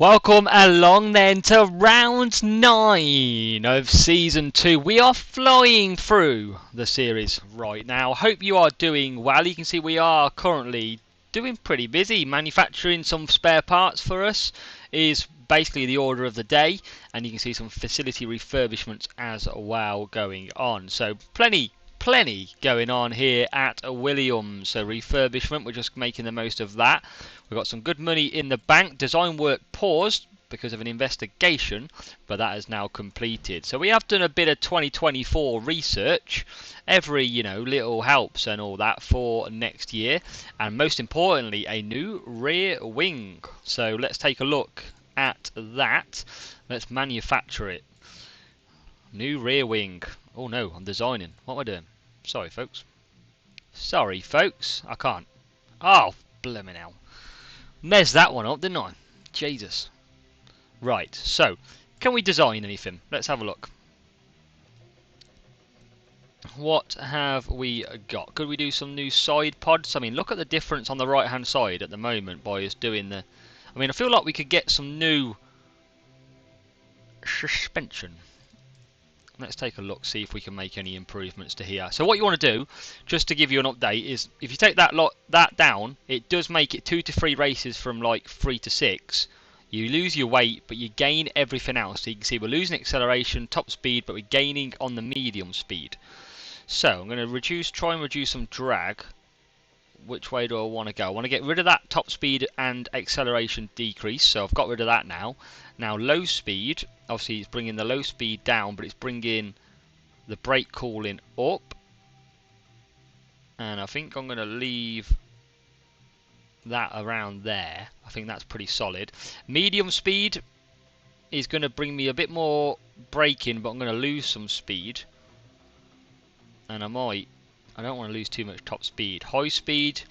Welcome along then to round 9 of season 2. We are flying through the series right now. Hope you are doing well. You can see we are currently doing pretty busy. Manufacturing some spare parts for us is basically the order of the day, and you can see some facility refurbishments as well going on. So plenty going on here at Williams. So refurbishment, we're just making the most of that. We've got some good money in the bank. Design work paused because of an investigation, but that is now completed. So we have done a bit of 2024 research. Every little helps and all that for next year, and most importantly a new rear wing. So let's take a look at that. Let's manufacture it. New rear wing. Oh no, I'm designing. What am I doing? Sorry folks. I can't. Oh, blimmin' hell. Messed that one up, didn't I? Jesus. Right, so, can we design anything? Let's have a look. What have we got? Could we do some new side pods? I mean, look at the difference on the right hand side at the moment by us doing the... I mean, I feel like we could get some new suspension. Let's take a look, see if we can make any improvements to here. So what you want to do, just to give you an update, is if you take that down, it does make it 2 to 3 races from like 3 to 6. You lose your weight, but you gain everything else. So you can see we're losing acceleration, top speed, but we're gaining on the medium speed. So I'm going to try and reduce some drag. Which way do I want to go? I want to get rid of that top speed and acceleration decrease, so I've got rid of that now. Now low speed, obviously it's bringing the low speed down, but it's bringing the brake cooling up. And I think I'm going to leave that around there. I think that's pretty solid. Medium speed is going to bring me a bit more braking, but I'm going to lose some speed. And I don't want to lose too much top speed. High speed,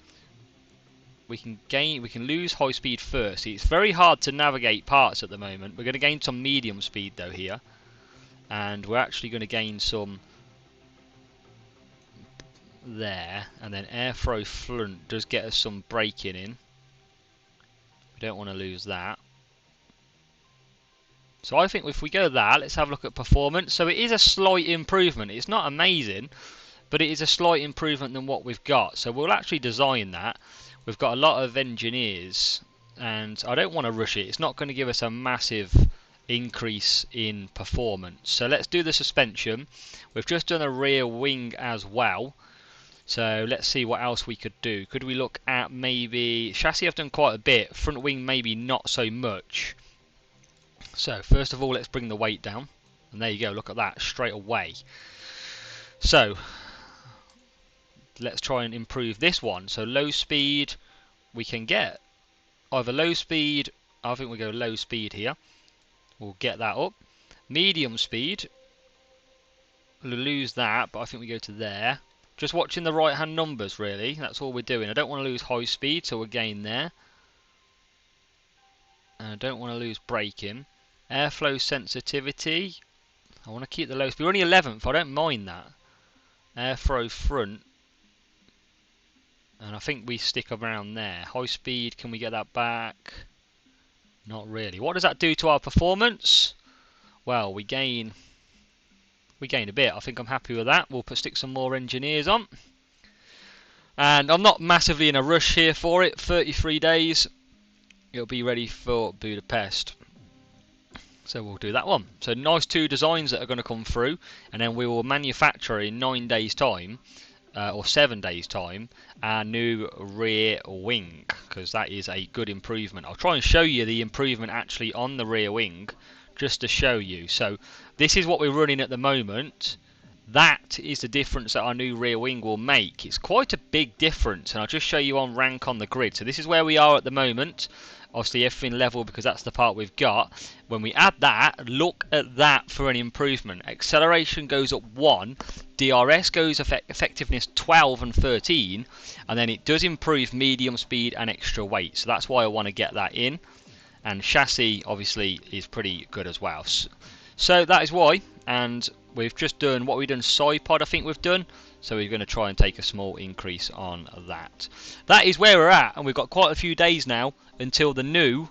we can lose high speed first. It's very hard to navigate parts at the moment. We're going to gain some medium speed though here, and we're actually going to gain some there. And then airflow front does get us some braking in. We don't want to lose that. So I think if we go that, let's have a look at performance. So it is a slight improvement. It's not amazing, but it is a slight improvement than what we've got. So we'll actually design that. We've got a lot of engineers, and I don't want to rush it. It's not going to give us a massive increase in performance. So let's do the suspension. We've just done a rear wing as well. So let's see what else we could do. Could we look at maybe... Chassis I've done quite a bit. Front wing maybe not so much. So first of all, let's bring the weight down. And there you go, look at that, straight away. So let's try and improve this one. So low speed, we can get either low speed, I think we'll go low speed here. We'll get that up. Medium speed, we'll lose that, but I think we go to there. Just watching the right hand numbers really, that's all we're doing. I don't want to lose high speed, so we'll gain there. And I don't want to lose braking. Airflow sensitivity, I want to keep the low speed. We're only 11th, I don't mind that. Airflow front, and I think we stick around there. High speed, can we get that back? Not really. What does that do to our performance? Well, we gain a bit. I think I'm happy with that. We'll stick some more engineers on. And I'm not massively in a rush here for it. 33 days, it'll be ready for Budapest. So we'll do that one. So nice 2 designs that are going to come through, and then we will manufacture in 9 days time, or 7 days time, our new rear wing, because that is a good improvement. I'll try and show you the improvement actually on the rear wing, just to show you. So this is what we're running at the moment. That is the difference that our new rear wing will make. It's quite a big difference, and I'll just show you on rank on the grid. So this is where we are at the moment. Obviously everything level because that's the part we've got. When we add that, look at that for an improvement. Acceleration goes up 1, DRS goes effectiveness 12 and 13, and then it does improve medium speed and extra weight. So that's why I want to get that in. And chassis obviously is pretty good as well. So that is why, and we've just done what we've done side pod I think we've done. So we're going to try and take a small increase on that. That is where we're at, and we've got quite a few days now until the new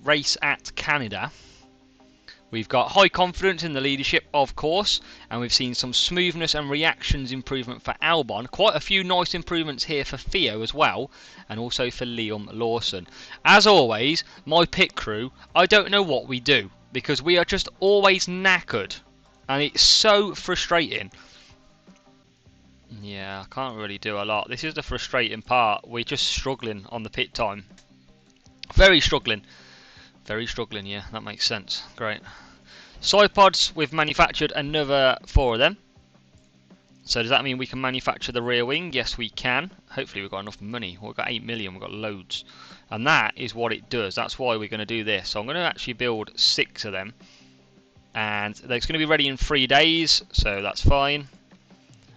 race at Canada. We've got high confidence in the leadership, of course, and we've seen some smoothness and reactions improvement for Albon. Quite a few nice improvements here for Theo as well, and also for Liam Lawson. As always, my pit crew, I don't know what we do, because we are just always knackered, and it's so frustrating. Yeah, I can't really do a lot. This is the frustrating part. We're just struggling on the pit time. Very struggling. Very struggling, yeah, that makes sense. Great. Side pods, we've manufactured another 4 of them. So does that mean we can manufacture the rear wing? Yes, we can. Hopefully we've got enough money. We've got 8 million, we've got loads. And that is what it does. That's why we're going to do this. So I'm going to actually build 6 of them. And it's going to be ready in 3 days, so that's fine.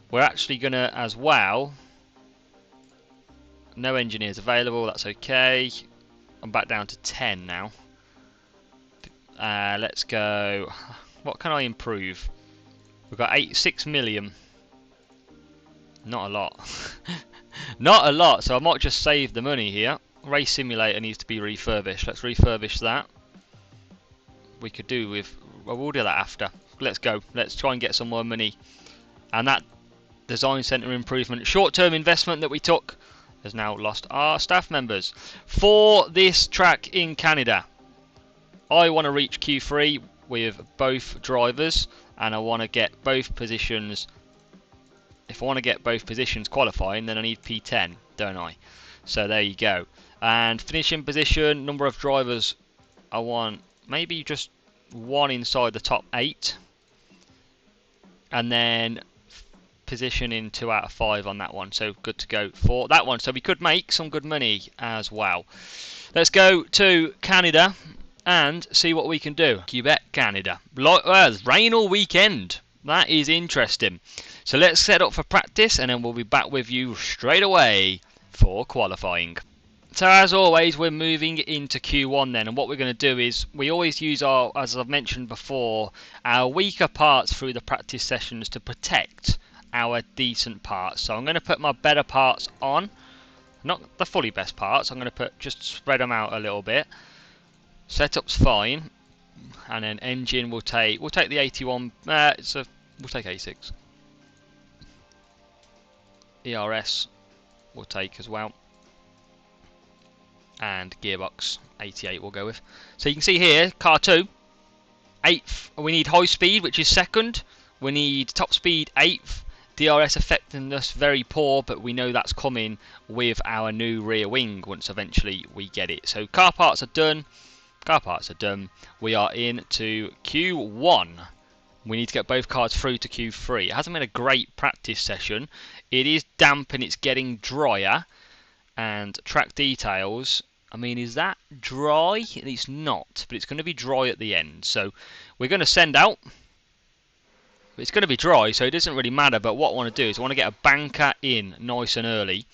We're actually going to, as well... No engineers available, that's okay. I'm back down to 10 now. Let's go. What can I improve? We've got 6 million. Not a lot. Not a lot, so I might just save the money here. Race simulator needs to be refurbished. Let's refurbish that. We could do with... Well, we'll do that after. Let's go. Let's try and get some more money. And that design centre improvement, short-term investment that we took, has now lost our staff members. For this track in Canada, I want to reach Q3 with both drivers, and I want to get both positions. If I want to get both positions qualifying, then I need P10, don't I? So there you go. And finishing position, number of drivers, I want maybe just 1 inside the top 8. And then position in 2 out of 5 on that one. So good to go for that one. So we could make some good money as well. Let's go to Canada and see what we can do. Quebec, Canada. Rain all weekend. That is interesting. So let's set up for practice, and then we'll be back with you straight away for qualifying. So as always, we're moving into Q1 then, and what we're going to do is we always use our, as I've mentioned before, our weaker parts through the practice sessions to protect our decent parts. So I'm going to put my better parts on, not the fully best parts. I'm going to just spread them out a little bit. Setup's fine, and then engine we'll take the 81. We'll take A6. ERS we'll take as well, and gearbox 88 we'll go with. So you can see here, car 2, 8th. We need high speed, which is 2nd. We need top speed 8th. DRS affecting us very poor, but we know that's coming with our new rear wing once eventually we get it. So car parts are done. Car parts are done. We are into Q1. We need to get both cars through to Q3. It hasn't been a great practice session. It is damp and it's getting drier. And track details, I mean, is that dry? It's not, but it's going to be dry at the end. So we're going to send out. It's going to be dry, so it doesn't really matter. But what I want to do is I want to get a banker in nice and early,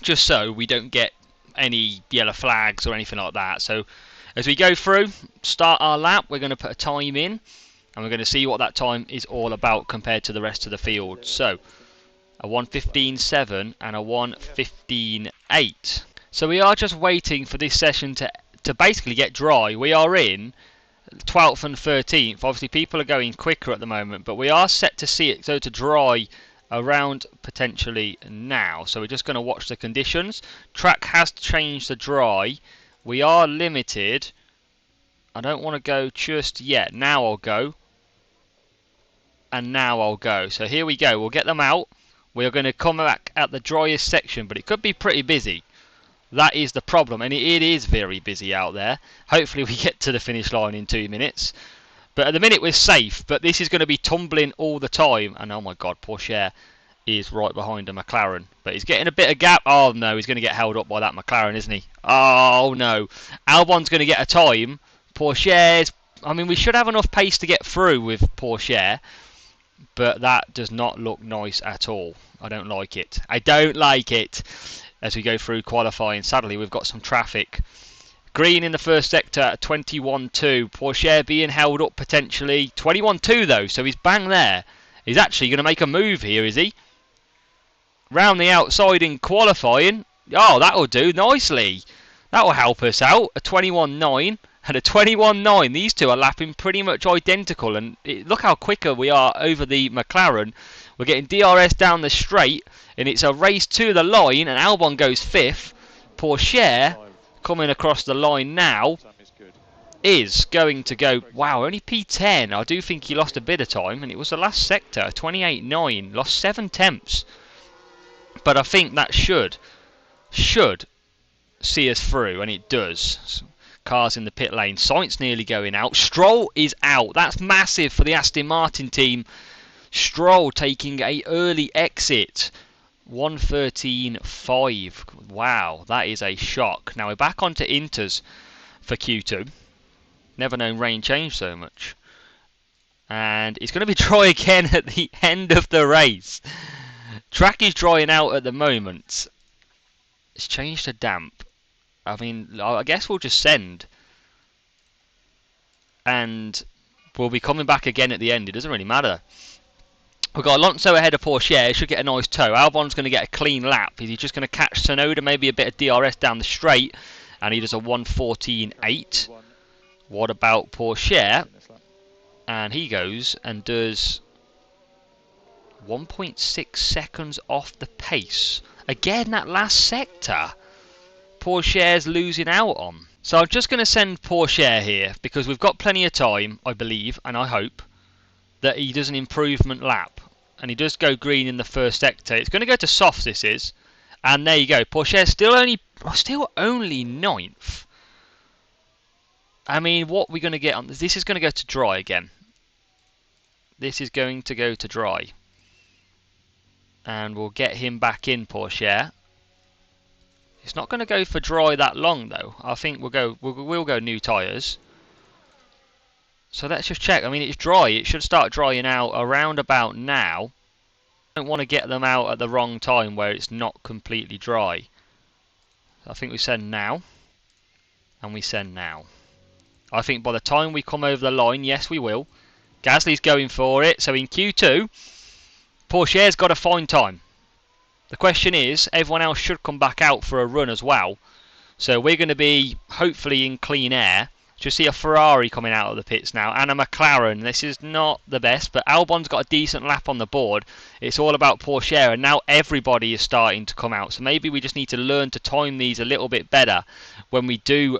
just so we don't get any yellow flags or anything like that. So as we go through, start our lap, we're going to put a time in, and we're going to see what that time is all about compared to the rest of the field. So a 1:15.7 and a 1:15.8. So we are just waiting for this session to basically get dry. We are in 12th and 13th. Obviously people are going quicker at the moment, but we are set to see it go to dry around potentially now. So we're just going to watch the conditions. Track has changed to dry. We are limited. I don't want to go just yet. Now I'll go. And now I'll go. So here we go. We'll get them out. We're going to come back at the driest section, but it could be pretty busy. That is the problem, and it is very busy out there. Hopefully we get to the finish line in 2 minutes. But at the minute we're safe, but this is going to be tumbling all the time. And oh my god, Pourchaire is right behind a McLaren. But he's getting a bit of gap. Oh no, he's going to get held up by that McLaren, isn't he? Oh no. Albon's going to get a time. Pourchaire's... I mean, we should have enough pace to get through with Pourchaire. But that does not look nice at all. I don't like it. I don't like it. As we go through qualifying, sadly we've got some traffic. Green in the first sector, 21.2. Pourchaire being held up potentially. 21.2 though, so he's bang there. He's actually going to make a move here, is he? Round the outside in qualifying. Oh, that'll do nicely. That will help us out. A 21.9 and a 21.9. These two are lapping pretty much identical. And look how quicker we are over the McLaren. We're getting DRS down the straight. And it's a race to the line. And Albon goes 5th. Pourchaire coming across the line now is going to go, wow, only P10. I do think he lost a bit of time. And it was the last sector. 28.9. Lost 7 tenths. But I think that should see us through, and it does. Cars in the pit lane. Sainz nearly going out. Stroll is out. That's massive for the Aston Martin team. Stroll taking a early exit. 1:13.5. Wow, that is a shock. Now we're back onto Inters for Q2. Never known rain changed so much. And it's going to be dry again at the end of the race. Track is drying out at the moment. It's changed to damp. I mean, I guess we'll just send. And we'll be coming back again at the end. It doesn't really matter. We've got Alonso ahead of Pourchaire. He should get a nice tow. Albon's going to get a clean lap. Is he just going to catch Tsunoda? Maybe a bit of DRS down the straight. And he does a 1:14.8. What about Pourchaire? And he goes and does 1.6 seconds off the pace. Again, that last sector, Pourchaire's losing out on. So I'm just going to send Pourchaire here because we've got plenty of time, I believe, and I hope, that he does an improvement lap. And he does go green in the first sector. It's going to go to soft, this is. And there you go. Pourchaire's still only 9th. I mean, what we're going to get on this? This is going to go to dry again. This is going to go to dry. And we'll get him back in, Pourchaire. It's not going to go for dry that long though. I think we'll go new tyres. So let's just check. I mean, it's dry. It should start drying out around about now. I don't want to get them out at the wrong time where it's not completely dry. I think we send now. And we send now. I think by the time we come over the line, yes we will. Gasly's going for it. So in Q2, Pourchaire's got to find time. The question is, everyone else should come back out for a run as well. So we're going to be, hopefully, in clean air. Just see a Ferrari coming out of the pits now. And a McLaren. This is not the best, but Albon's got a decent lap on the board. It's all about Pourchaire, and now everybody is starting to come out. So maybe we just need to learn to time these a little bit better when we do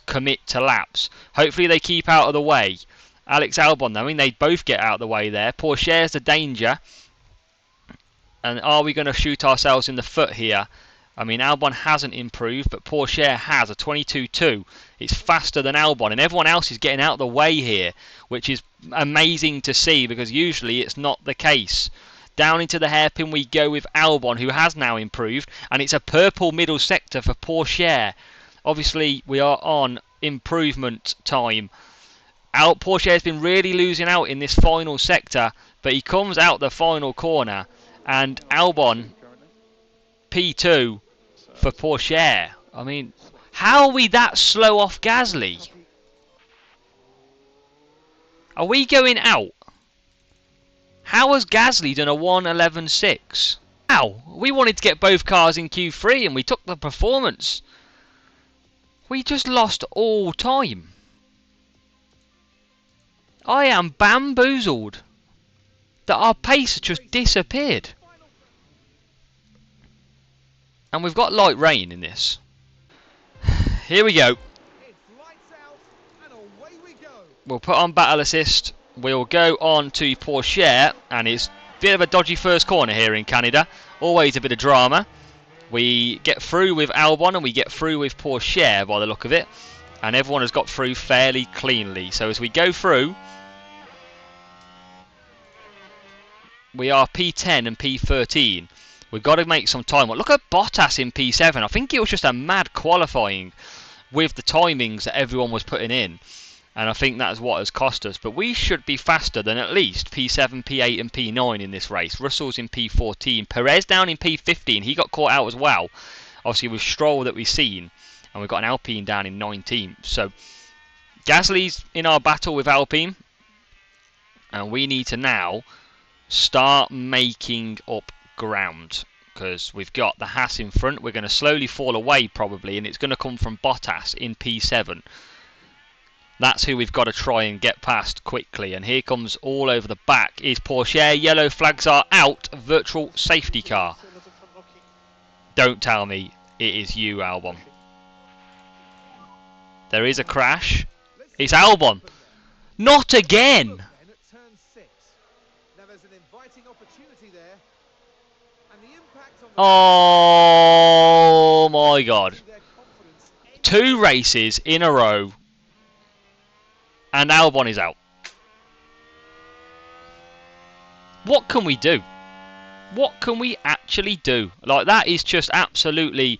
commit to laps. Hopefully they keep out of the way. Alex Albon, though, I mean, they both get out of the way there. Pourchaire's the danger. And are we going to shoot ourselves in the foot here? I mean, Albon hasn't improved, but Pourchaire has a 22.2. It's faster than Albon, and everyone else is getting out of the way here, which is amazing to see because usually it's not the case. Down into the hairpin we go with Albon, who has now improved, and it's a purple middle sector for Pourchaire. Obviously, we are on improvement time. Pourchaire's been really losing out in this final sector, but he comes out the final corner. And Albon, P2 for Pourchaire. I mean, how are we that slow off Gasly? Are we going out? How has Gasly done a 1:11.6? How? We wanted to get both cars in Q3 and we took the performance. We just lost all time. I am bamboozled that our pace just disappeared. And we've got light rain in this. Here we go. We'll put on battle assist. We'll go on to Pourchaire. And it's a bit of a dodgy first corner here in Canada. Always a bit of drama. We get through with Albon and we get through with Pourchaire by the look of it. And everyone has got through fairly cleanly. So as we go through, we are P10 and P13. We've got to make some time. Look at Bottas in P7. I think it was just a mad qualifying with the timings that everyone was putting in. And I think that's what has cost us. But we should be faster than at least P7, P8 and P9 in this race. Russell's in P14. Perez down in P15. He got caught out as well. Obviously with Stroll that we've seen. And we've got an Alpine down in 19th. So Gasly's in our battle with Alpine. And we need to now start making up ground. because we've got the Haas in front. We're going to slowly fall away probably, and it's going to come from Bottas in P7. That's who we've got to try and get past quickly. And here comes all over the back is Porsche. Yellow flags are out. Virtual safety car. Don't tell me it is you, Albon. There is a crash. It's Albon. Not again. Oh my God. 2 races in a row. And Albon is out. What can we do? What can we actually do? Like, that is just absolutely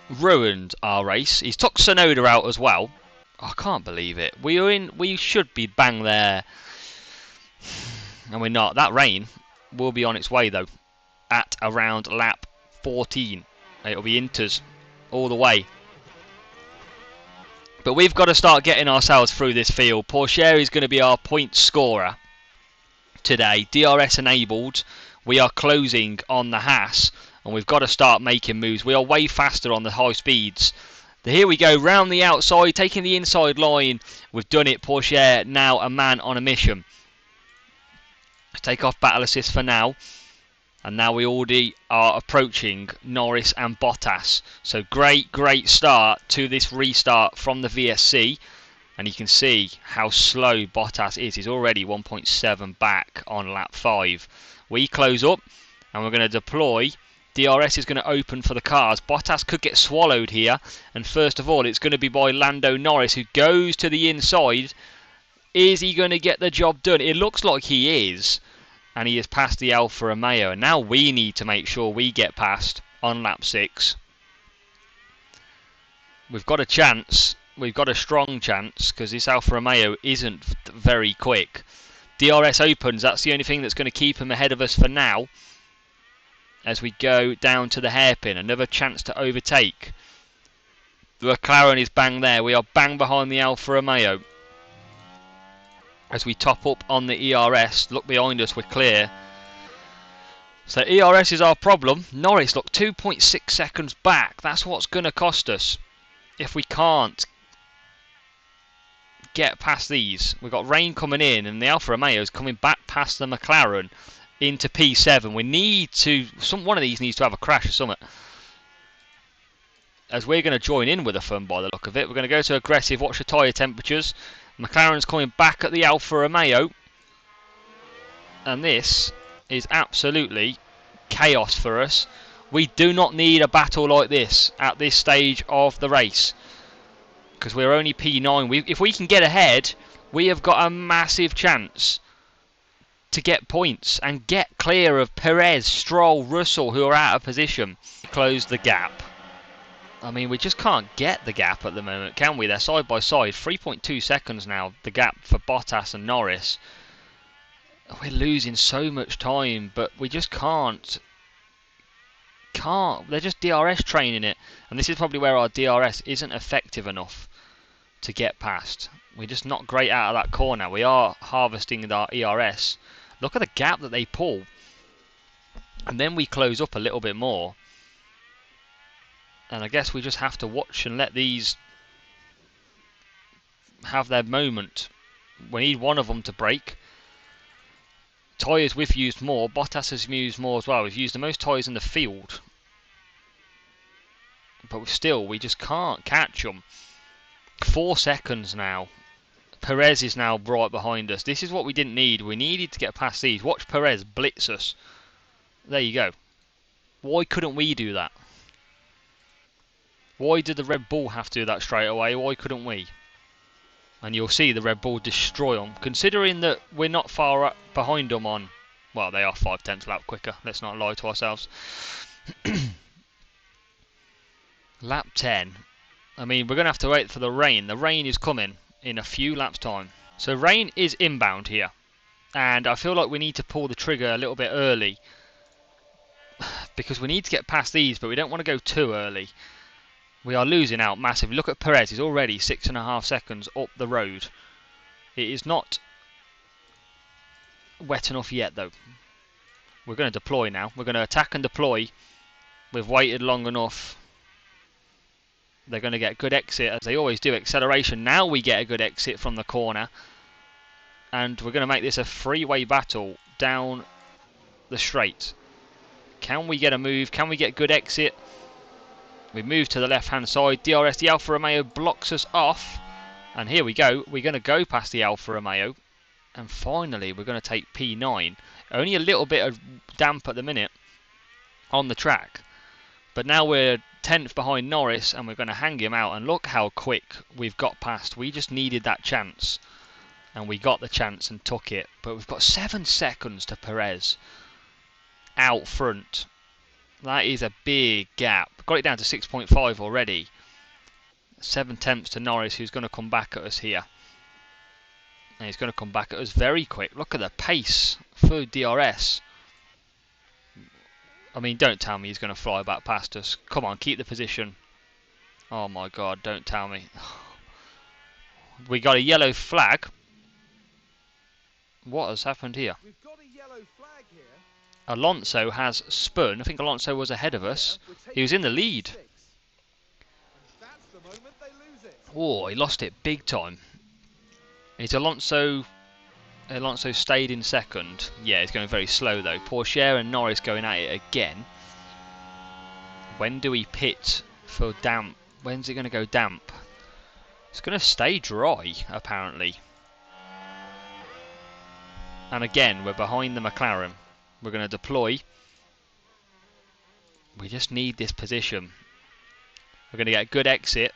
ruined our race. He's took Tsunoda out as well. I can't believe it. We should be bang there. And we're not. That rain will be on its way though. At around lap 14. It'll be Inters all the way. But we've got to start getting ourselves through this field. Porsche is going to be our point scorer today. DRS enabled. We are closing on the Haas. And we've got to start making moves. We are way faster on the high speeds. Here we go, round the outside, taking the inside line. We've done it. Porsche now a man on a mission. Take off battle assist for now. And now we already are approaching Norris and Bottas. So great start to this restart from the VSC. And you can see how slow Bottas is. He's already 1.7 back on lap 5. We close up and we're going to deploy. DRS is going to open for the cars. Bottas could get swallowed here. And first of all, it's going to be by Lando Norris, who goes to the inside. Is he going to get the job done? It looks like he is. And he has passed the Alfa Romeo. And now we need to make sure we get past on lap 6. We've got a chance. We've got a strong chance because this Alfa Romeo isn't very quick. DRS opens. That's the only thing that's going to keep him ahead of us for now. As we go down to the hairpin. Another chance to overtake. The McLaren is bang there. We are bang behind the Alfa Romeo. As we top up on the ERS. Look behind us, we're clear. So ERS is our problem. Norris, look, 2.6 seconds back. That's what's going to cost us. If we can't get past these. We've got rain coming in. And the Alfa Romeo is coming back past the McLaren. Into P7. We need to... one of these needs to have a crash or something. As we're going to join in with a fun by the look of it. We're going to go to aggressive. Watch the tyre temperatures. McLaren's coming back at the Alfa Romeo. And this is absolutely chaos for us. We do not need a battle like this at this stage of the race. Because we're only P9. If we can get ahead, we have got a massive chance to get points and get clear of Perez, Stroll, Russell, who are out of position. Close the gap. I mean, we just can't get the gap at the moment, can we? They're side by side. 3.2 seconds now, the gap for Bottas and Norris. We're losing so much time, but we just can't. They're just DRS training it. And this is probably where our DRS isn't effective enough to get past. We're just not great out of that corner. We are harvesting our ERS. Look at the gap that they pull. And then we close up a little bit more. And I guess we just have to watch and let these have their moment. We need one of them to break. Tyres we've used more. Bottas has used more as well. We've used the most tyres in the field. But still, we just can't catch them. 4 seconds now. Perez is now right behind us. This is what we didn't need. We needed to get past these. Watch Perez blitz us. There you go. Why couldn't we do that? Why did the Red Bull have to do that straight away? Why couldn't we? And you'll see the Red Bull destroy them. Considering that we're not far up behind them on... Well, they are 5/10 lap quicker. Let's not lie to ourselves. Lap 10. I mean, we're going to have to wait for the rain. The rain is coming in a few laps time. So rain is inbound here. And I feel like we need to pull the trigger a little bit early. Because we need to get past these, but we don't want to go too early. We are losing out massively. Look at Perez. He's already 6.5 seconds up the road. It is not wet enough yet, though. We're going to deploy now. We're going to attack and deploy. We've waited long enough. They're going to get good exit, as they always do. Acceleration. Now we get a good exit from the corner. And we're going to make this a three-way battle down the straight. Can we get a move? Can we get good exit? We move to the left-hand side. DRS, the Alfa Romeo, blocks us off. And here we go. We're going to go past the Alfa Romeo. And finally, we're going to take P9. Only a little bit of damp at the minute on the track. But now we're 10th behind Norris and we're going to hang him out. And look how quick we've got past. We just needed that chance. And we got the chance and took it. But we've got 7 seconds to Perez out front. That is a big gap. Got it down to 6.5 already. 7 tenths to Norris, who's going to come back at us here. And he's going to come back at us very quick. Look at the pace for DRS. I mean, don't tell me he's going to fly back past us. Come on, keep the position. Oh my god, don't tell me. We got a yellow flag. What has happened here? We've got a yellow flag here. Alonso has spun. I think Alonso was ahead of us. He was in the lead. That's the moment they lose it. Oh, he lost it big time. Is Alonso stayed in second. Yeah, he's going very slow though. Pourchaire and Norris going at it again. When do we pit for damp? When's it going to go damp? It's going to stay dry, apparently. And again, we're behind the McLaren. We're going to deploy. We just need this position. We're going to get a good exit.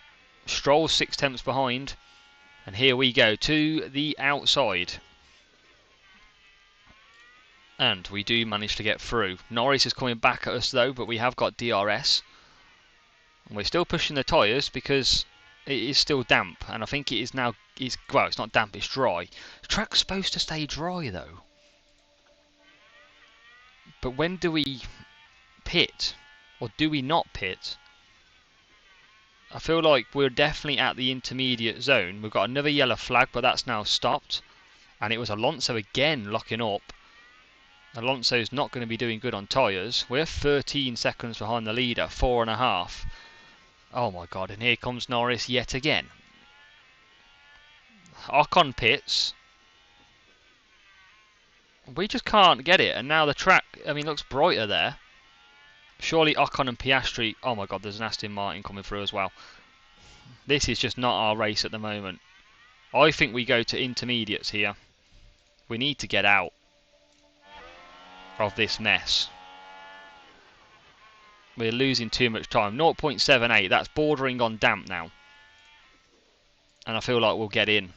Stroll 6 tenths behind. And here we go to the outside. And we do manage to get through. Norris is coming back at us though, but we have got DRS. And we're still pushing the tyres because it is still damp. And I think it is now, well, it's not damp, it's dry. The track's supposed to stay dry though. But when do we pit? Or do we not pit? I feel like we're definitely at the intermediate zone. We've got another yellow flag, but that's now stopped. And it was Alonso again locking up. Alonso's not going to be doing good on tyres. We're 13 seconds behind the leader, 4.5. Oh my god, and here comes Norris yet again. Ocon pits. We just can't get it, and now the track, I mean, looks brighter there. Surely Ocon and Piastri... Oh my god, there's an Aston Martin coming through as well. This is just not our race at the moment. I think we go to intermediates here. We need to get out of this mess. We're losing too much time. 0.78, that's bordering on damp now. And I feel like we'll get in.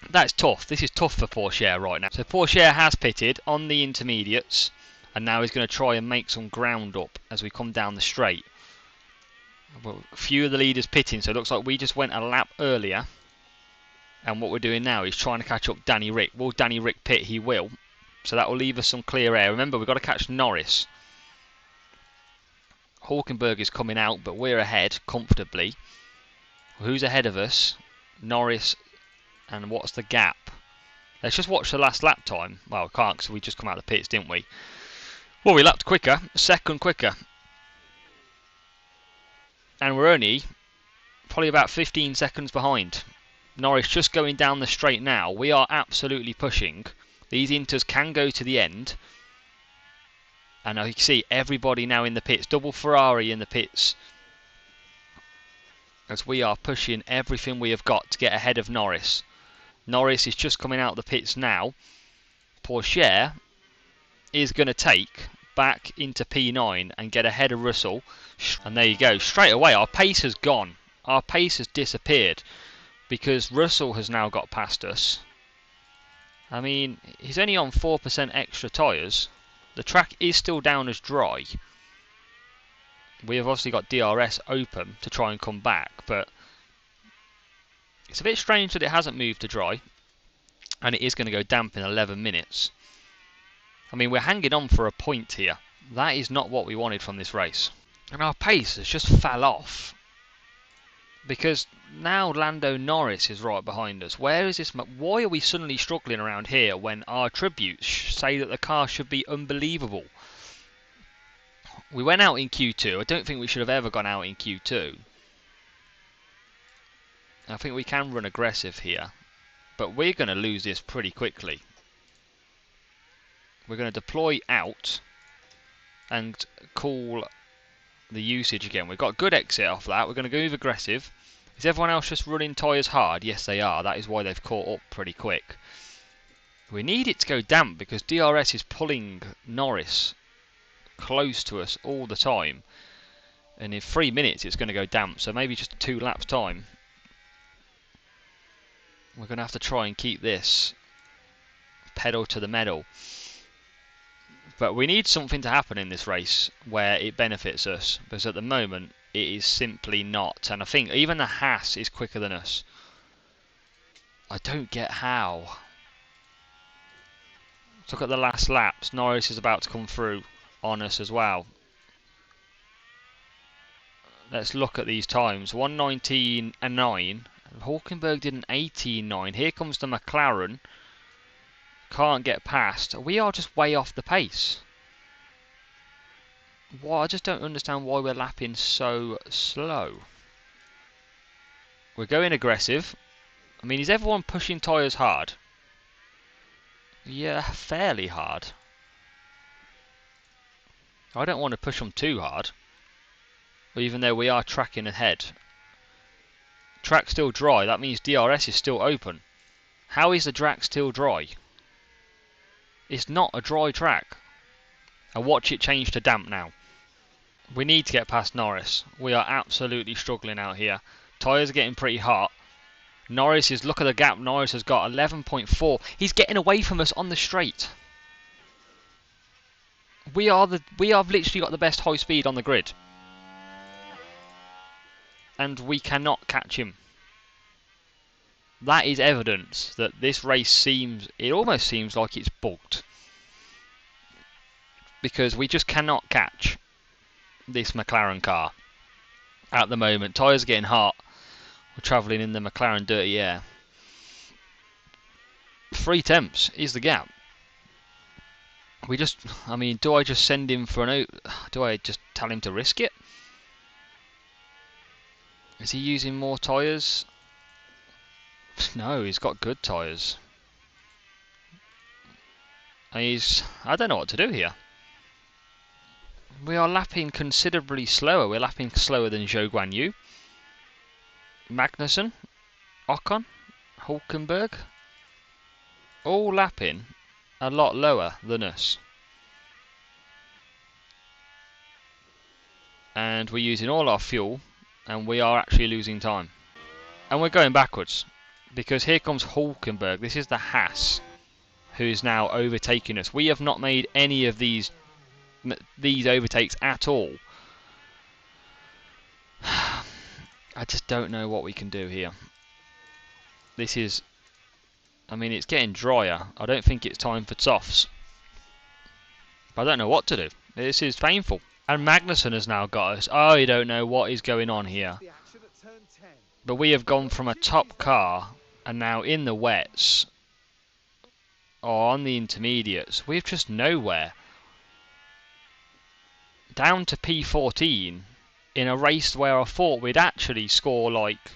That's tough. This is tough for Pourchaire right now. So Pourchaire has pitted on the intermediates. And now he's going to try and make some ground up as we come down the straight. Well, a few of the leaders pitting, so it looks like we just went a lap earlier. And what we're doing now is trying to catch up Danny Rick. Will Danny Rick pit? He will. So that will leave us some clear air. Remember, we've got to catch Norris. Hulkenberg is coming out, but we're ahead comfortably. Who's ahead of us? Norris. And what's the gap? Let's just watch the last lap time. Well, we can't because we just come out of the pits, didn't we? Well, we lapped quicker, second quicker. And we're only probably about 15 seconds behind. Norris just going down the straight now. We are absolutely pushing. These Inters can go to the end. And now you can see everybody now in the pits. Double Ferrari in the pits. As we are pushing everything we have got to get ahead of Norris. Norris is just coming out of the pits now. Pourchaire is going to take back into P9 and get ahead of Russell. And there you go. Straight away, our pace has gone. Our pace has disappeared because Russell has now got past us. I mean, he's only on 4% extra tyres. The track is still down as dry. We have obviously got DRS open to try and come back, but it's a bit strange that it hasn't moved to dry. And it is going to go damp in 11 minutes. I mean, we're hanging on for a point here. That is not what we wanted from this race. And our pace has just fell off. Because now Lando Norris is right behind us. Where is this? Why are we suddenly struggling around here when our attributes say that the car should be unbelievable? We went out in Q2. I don't think we should have ever gone out in Q2. I think we can run aggressive here. But we're going to lose this pretty quickly. We're going to deploy out and call the usage again. We've got good exit off that. We're going to go move aggressive. Is everyone else just running tyres hard? Yes, they are. That is why they've caught up pretty quick. We need it to go damp because DRS is pulling Norris close to us all the time. And in 3 minutes it's going to go damp. So maybe just 2 laps time. We're going to have to try and keep this pedal to the metal. But we need something to happen in this race where it benefits us. Because at the moment it is simply not. And I think even the Haas is quicker than us. I don't get how. Look at the last laps. Norris is about to come through on us as well. Let's look at these times. 1:19.9. Hulkenberg did an 18.9. Here comes the McLaren. Can't get past. We are just way off the pace. Why? I just don't understand why we're lapping so slow. We're going aggressive. I mean, is everyone pushing tyres hard? Yeah, fairly hard. I don't want to push them too hard. Even though we are tracking ahead. Track still dry. That means DRS is still open. How is the track still dry? It's not a dry track. And watch it change to damp now. We need to get past Norris. We are absolutely struggling out here. Tyres are getting pretty hot. Norris is, look at the gap Norris has got, 11.4. He's getting away from us on the straight. We have literally got the best high speed on the grid. And we cannot catch him. That is evidence that this race it almost seems like it's bugged. Because we just cannot catch this McLaren car at the moment. Tyres are getting hot. We're travelling in the McLaren dirty air. 3 temps is the gap. I mean, do I just send him for do I just tell him to risk it? Is he using more tyres? No, he's got good tyres. I don't know what to do here. We are lapping considerably slower. We're lapping slower than Zhou Guanyu, Magnussen, Ocon, Hulkenberg. All lapping a lot lower than us. And we're using all our fuel. And we are actually losing time. And we're going backwards. Because here comes Hulkenberg. This is the Haas. Who's now overtaking us. We have not made any of these overtakes at all. I just don't know what we can do here. This is... I mean, it's getting drier. I don't think it's time for softs. I don't know what to do. This is painful. And Magnussen has now got us. I don't know what is going on here. But we have gone from a top car and now in the wets or on the intermediates. We're just nowhere. Down to P14 in a race where I thought we'd actually score like...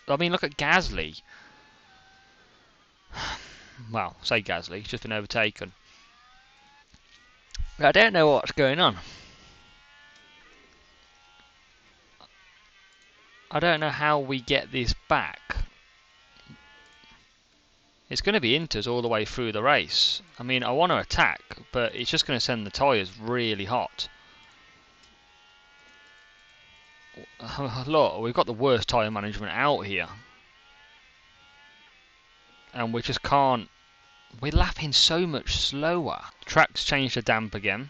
I mean, look at Gasly. Well, say Gasly, he's just been overtaken. But I don't know what's going on. I don't know how we get this back. It's going to be Inters all the way through the race. I mean, I want to attack, but it's just going to send the tyres really hot. Look, we've got the worst tyre management out here. And we just can't... We're lapping so much slower. Track's changed to damp again.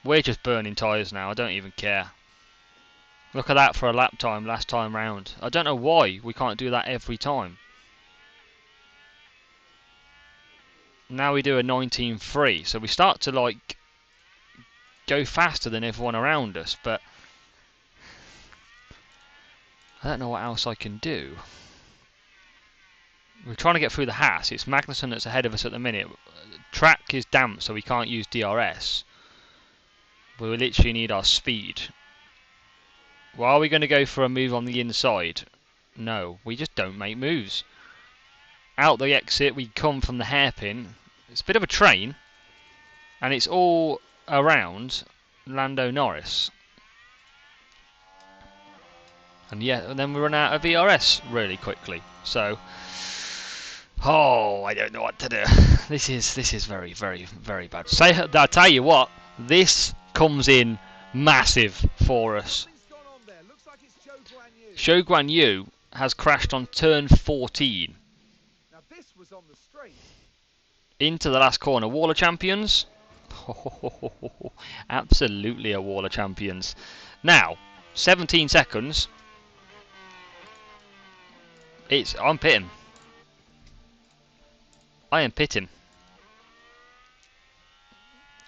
We're just burning tyres now, I don't even care. Look at that for a lap time last time round. I don't know why we can't do that every time. Now we do a 19.3, so we start to like go faster than everyone around us, but I don't know what else I can do. We're trying to get through the Haas. It's Magnussen that's ahead of us at the minute. Track is damp, so we can't use DRS. We literally need our speed. Well, are we going to go for a move on the inside? No, we just don't make moves. Out the exit, we come from the hairpin. It's a bit of a train, and it's all around Lando Norris. And yeah, and then we run out of ERS really quickly. So, oh, I don't know what to do. This is very, very, very bad. I'll tell you what, this comes in massive for us. Zhou Guan Yu has crashed on turn 14. Now this was on the straight. Into the last corner. Wall of Champions. Absolutely a Wall of Champions. Now, 17 seconds. I'm pitting. I am pitting.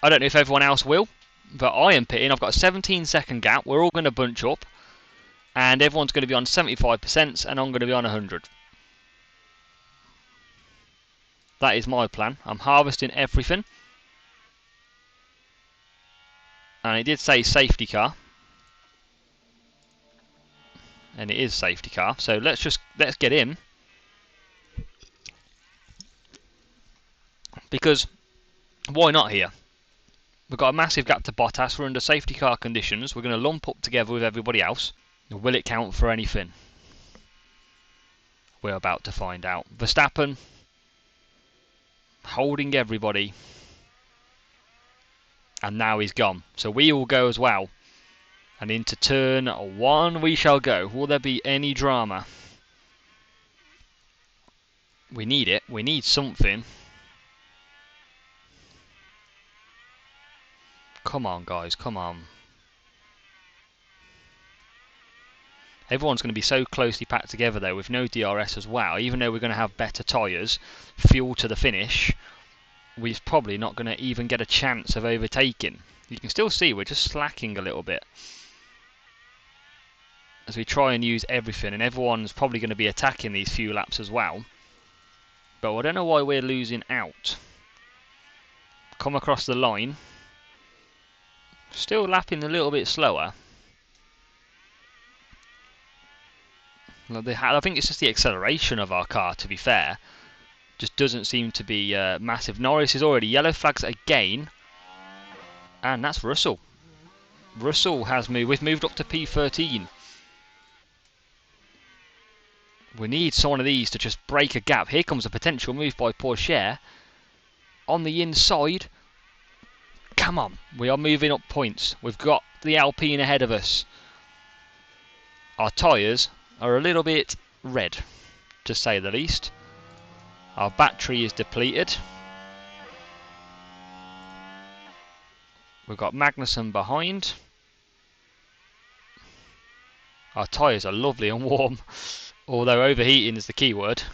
I don't know if everyone else will, but I am pitting. I've got a 17-second gap. We're all going to bunch up, and everyone's going to be on 75%, and I'm going to be on 100. That is my plan. I'm harvesting everything, and it did say safety car, and it is safety car. So let's get in, because why not here? We've got a massive gap to Bottas. We're under safety car conditions. We're going to lump up together with everybody else. Will it count for anything? We're about to find out. Verstappen holding everybody, and now he's gone. So we will go as well. And into turn 1 we shall go. Will there be any drama? We need it. We need something. Come on, guys. Come on. Everyone's going to be so closely packed together though, with no DRS as well. Even though we're going to have better tyres, fuel to the finish, we're probably not going to even get a chance of overtaking. You can still see we're just slacking a little bit as we try and use everything, and everyone's probably going to be attacking these few laps as well. But I don't know why we're losing out. Come across the line. Still lapping a little bit slower. I think it's just the acceleration of our car, to be fair. Just doesn't seem to be massive. Norris is already yellow flags again. And that's Russell. Russell has moved. We've moved up to P13. We need one of these to just break a gap. Here comes a potential move by Porsche. On the inside. Come on. We are moving up points. We've got the Alpine ahead of us. Our tyres are a little bit red, to say the least. Our battery is depleted. We've got Magnussen behind. Our tyres are lovely and warm, although overheating is the key word.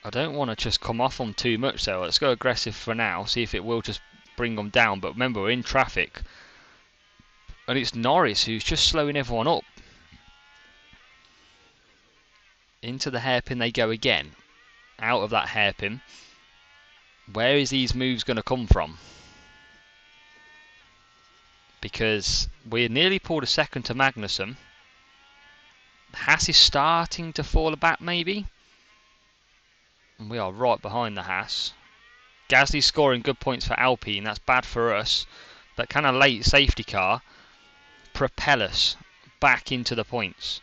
I don't want to just come off them too much though. Let's go aggressive for now, see if it will just bring them down. But remember, we're in traffic. And it's Norris who's just slowing everyone up. Into the hairpin they go again. Out of that hairpin. Where is these moves going to come from? Because we're nearly pulled a second to Magnussen. Haas is starting to fall back maybe. And we are right behind the Haas. Gasly's scoring good points for Alpine. That's bad for us. That kind of late safety car propel us back into the points.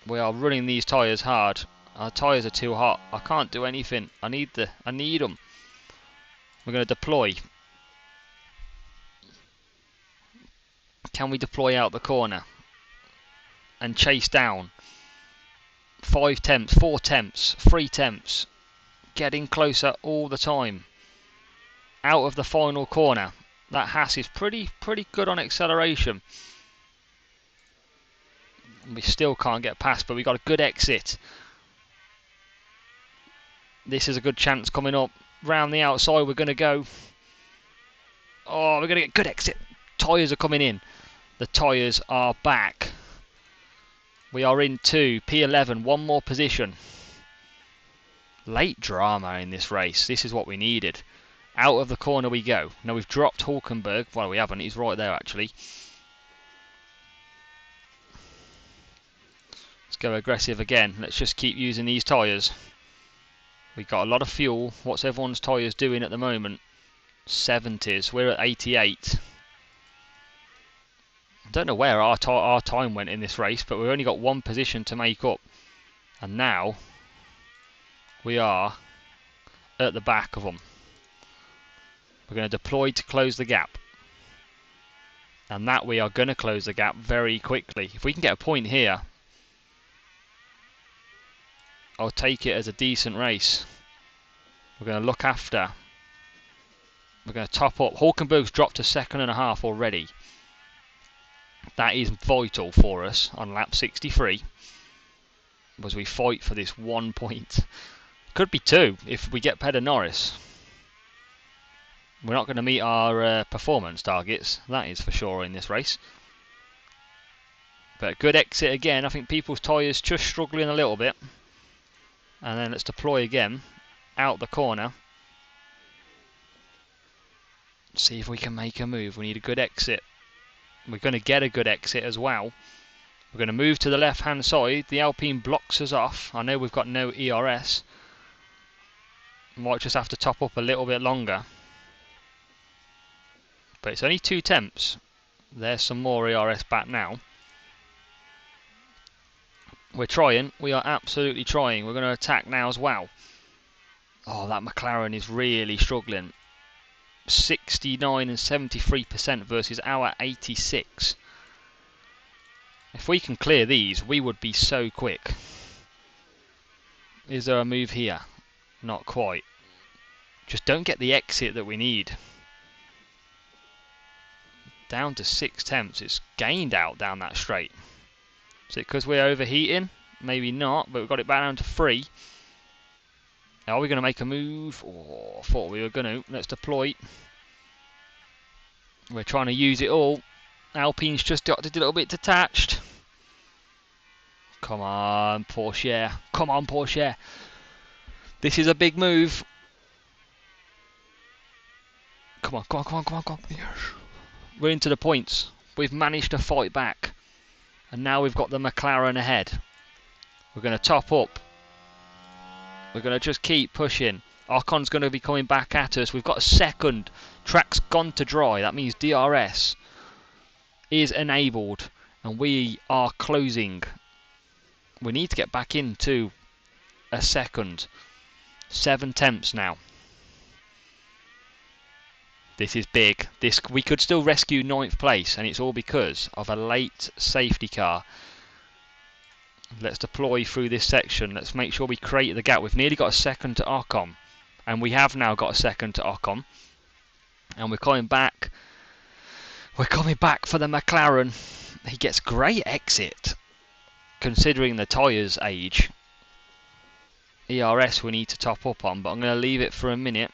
We are running these tyres hard. Our tyres are too hot. I can't do anything. I need them. We're going to deploy. Can we deploy out the corner and chase down? 5 temps, 4 temps, 3 temps. Getting closer all the time. Out of the final corner. That Haas is pretty good on acceleration. We still can't get past, but we got a good exit. This is a good chance coming up. Round the outside we're going to go. Oh, we're going to get good exit. Tyres are coming in. The tyres are back. We are in 2, P11, one more position. Late drama in this race. This is what we needed. Out of the corner we go. Now we've dropped Hulkenberg. Well, we haven't. He's right there, actually. Let's go aggressive again. Let's just keep using these tyres. We've got a lot of fuel. What's everyone's tyres doing at the moment? 70s. We're at 88. I don't know where our time went in this race, but we've only got one position to make up. And now we are at the back of them. We're going to deploy to close the gap. And that we are going to close the gap very quickly. If we can get a point here, I'll take it as a decent race. We're going to look after. We're going to top up. Hulkenberg's dropped to 2.5 already. That is vital for us on lap 63. As we fight for this 1 point. Could be 2 if we get Pedro Norris. We're not going to meet our performance targets, that is for sure in this race. But good exit again. I think people's tyres just struggling a little bit. And then let's deploy again. Out the corner. See if we can make a move. We need a good exit. We're going to get a good exit as well. We're going to move to the left hand side. The Alpine blocks us off. I know we've got no ERS. Might just have to top up a little bit longer. But it's only 2 temps. There's some more ERS back now. We're trying. We are absolutely trying. We're going to attack now as well. Oh, that McLaren is really struggling. 69 and 73% versus our 86. If we can clear these, we would be so quick. Is there a move here? Not quite. Just don't get the exit that we need. Down to 6 temps. It's gained out down that straight. Is it because we're overheating? Maybe not, but we've got it back down to 3. Are we going to make a move? Oh, I thought we were going to. Let's deploy. We're trying to use it all. Alpine's just got a little bit detached. Come on, Porsche. Come on, Porsche. This is a big move. Come on, come on, come on, come on, come on. Yes. We're into the points. We've managed to fight back. And now we've got the McLaren ahead. We're going to top up. We're going to just keep pushing. Ocon's going to be coming back at us. We've got a second. Track's gone to dry. That means DRS is enabled. And we are closing. We need to get back into a second. 7 temps now. This is big. We could still rescue 9th place, and it's all because of a late safety car. Let's deploy through this section. Let's make sure we create the gap. We've nearly got a second to Ocon, and we have now got a second to Ocon. And we're coming back. We're coming back for the McLaren. He gets great exit, considering the tyres' age. ERS we need to top up on, but I'm going to leave it for a minute.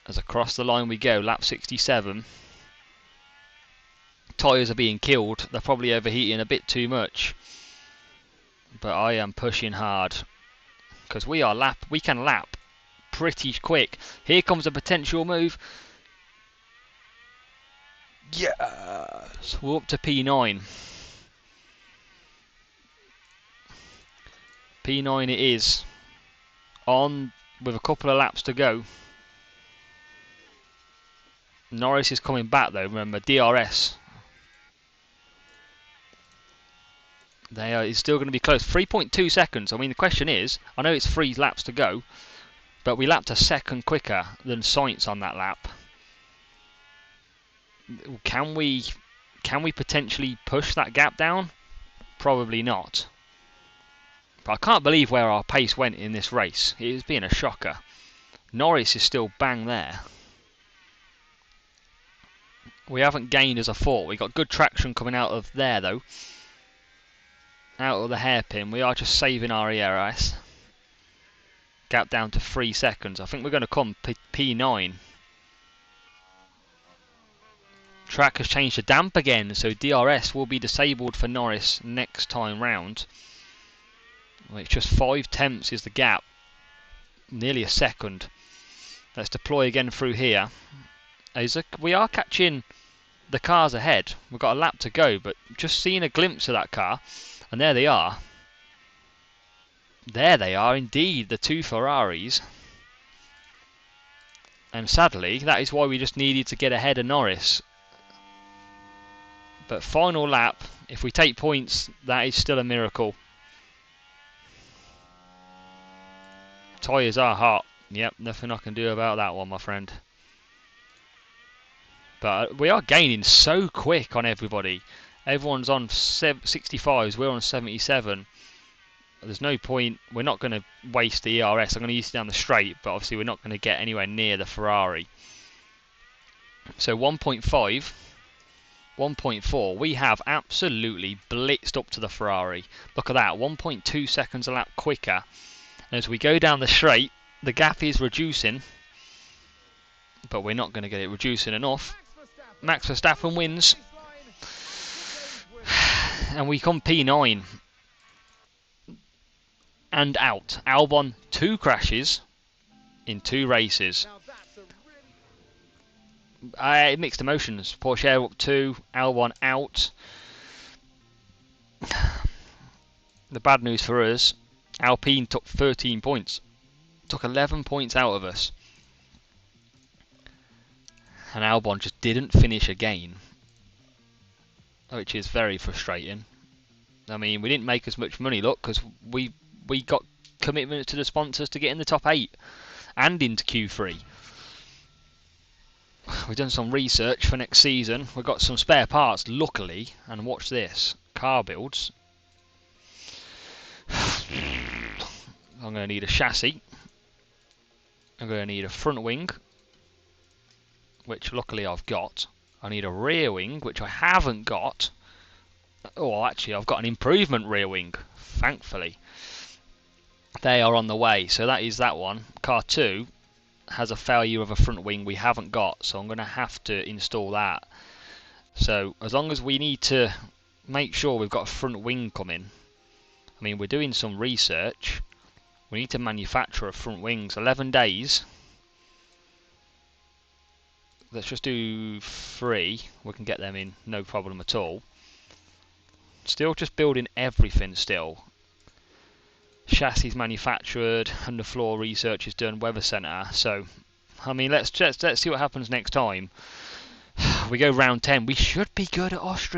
As across the line we go, lap 67. Tyres are being killed. They're probably overheating a bit too much. But I am pushing hard. Because we can lap pretty quick. Here comes a potential move. Yes! We're up to P9. P9 it is. On with a couple of laps to go. Norris is coming back though, remember, DRS. It's still going to be close. 3.2 seconds. I mean, the question is, I know it's 3 laps to go, but we lapped a second quicker than Sainz on that lap. Can we potentially push that gap down? Probably not. But I can't believe where our pace went in this race. It has been a shocker. Norris is still bang there. We haven't gained as I thought. We got good traction coming out of there though. Out of the hairpin. We are just saving our ERS. Gap down to 3 seconds. I think we're going to come P9. Track has changed to damp again, so DRS will be disabled for Norris next time round. Well, it's just 5/10 is the gap, nearly a second. Let's deploy again through here. We are catching the cars ahead. We've got a lap to go, but just seeing a glimpse of that car, and there they are. There they are indeed, the two Ferraris. And sadly, that is why we just needed to get ahead of Norris. But final lap, if we take points, that is still a miracle. Tyres are hot. Yep, nothing I can do about that one, my friend. But we are gaining so quick on everybody. Everyone's on 65s, we're on 77. There's no point, we're not going to waste the ERS. I'm going to use it down the straight, but obviously we're not going to get anywhere near the Ferrari. So 1.5, 1.4, we have absolutely blitzed up to the Ferrari. Look at that, 1.2 seconds a lap quicker. And as we go down the straight, the gap is reducing, but we're not going to get it reducing enough. Max Verstappen wins, and we come P9 and out. Albon 2 crashes in 2 races. Mixed emotions. Porsche up 2, Albon out. The bad news for us, Alpine took 13 points. Took 11 points out of us. And Albon just didn't finish again, which is very frustrating. I mean, we didn't make as much money, look, because we got commitments to the sponsors to get in the top 8 and into Q3. We've done some research for next season. We've got some spare parts, luckily, and watch this. Car builds. I'm going to need a chassis. I'm going to need a front wing, which luckily I've got. I need a rear wing, which I haven't got. Oh, actually, I've got an improvement rear wing, thankfully. They are on the way, so that is that one. Car 2 has a failure of a front wing we haven't got, so I'm going to have to install that. So, as long as we need to make sure we've got a front wing coming. I mean, we're doing some research. We need to manufacture a front wings. 11 days. Let's just do 3. We can get them in, no problem at all. Still just building everything still. Chassis manufactured, underfloor research is done, weather centre. So, I mean, let's see what happens next time. We go round 10. We should be good at Austria.